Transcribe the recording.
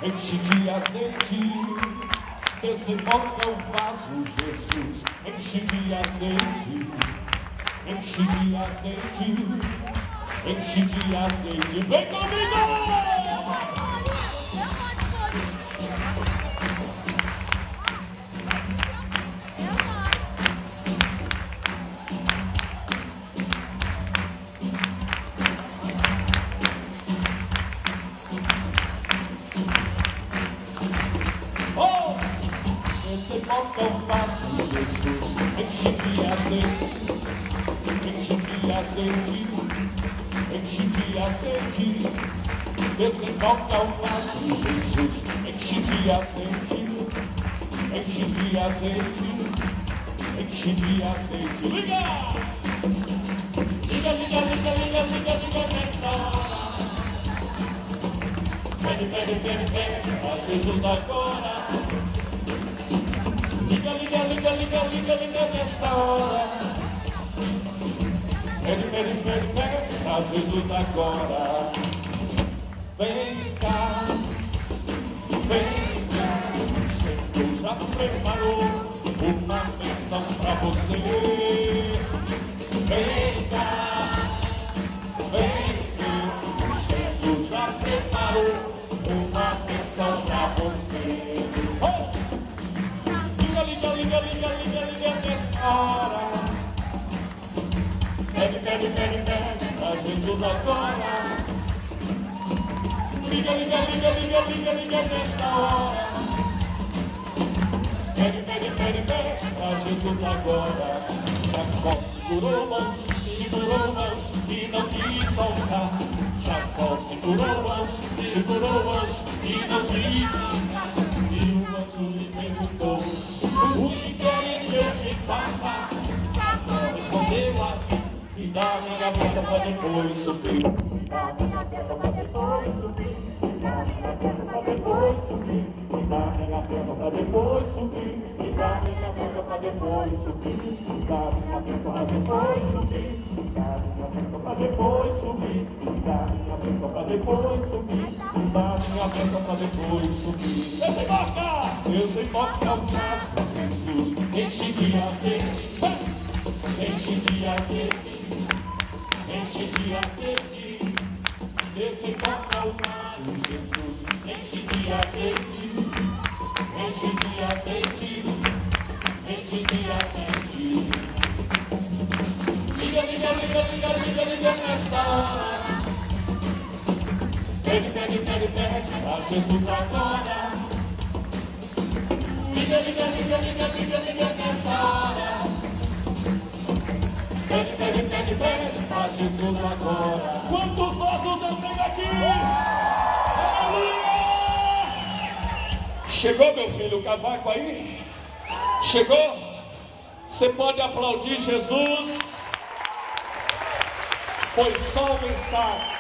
enche de azeite, desemboca o vaso, Jesus, enche de azeite, enche de azeite, enche de azeite, vem comigo! Desemboca o vaso, Jesus, enche de azeite, enche de azeite, enche de azeite. Desemboca o vaso, Jesus, enche de azeite, enche de azeite, enche de azeite. Liga! Liga, liga, liga, liga, liga, liga nesta hora. Vem, a Jesus agora. Liga, liga, liga, liga, liga, liga nesta hora. Pede, a Jesus agora. Vem cá, o Senhor já preparou uma bênção pra você. Vem cá, o Senhor já preparou uma bênção pra você. Liga, liga, liga, liga, liga nesta hora. Pede, a Jesus agora. Liga, liga, liga, liga, liga, liga nesta hora. Pede, a Jesus agora. Jacó segurou mãos e não quis soltar. Jacó segurou mãos e não quis. E o anjo lhe perguntou: o que queres que eu te faça? Respondeu assim: me dá minha bênção pra depois subir. Me dá minha bênção pra depois subir. Me dá minha bênção pra depois subir. Me dá minha bênção pra depois subir. Me dá minha bênção pra depois subir. Me dá minha bênção pra depois subir. Me dá minha bênção pra depois subir. Me dá minha bênção pra depois subir. Me dá minha bênção pra depois subir. Desemboca o vaso, Jesus, enche de azeite, enche de azeite, enche de azeite. Desemboca o vaso, Jesus, enche de azeite, enche de azeite, enche de azeite. Liga, liga, liga, liga, liga, liga nesta hora. Pede, a Jesus agora. Liga, liga, liga, liga, liga, liga nessa hora. Pede, a Jesus agora. Quantos vasos eu tenho aqui? Aleluia! Chegou, meu filho, o cavaco aí? Chegou? Você pode aplaudir Jesus? Foi só um ensaio.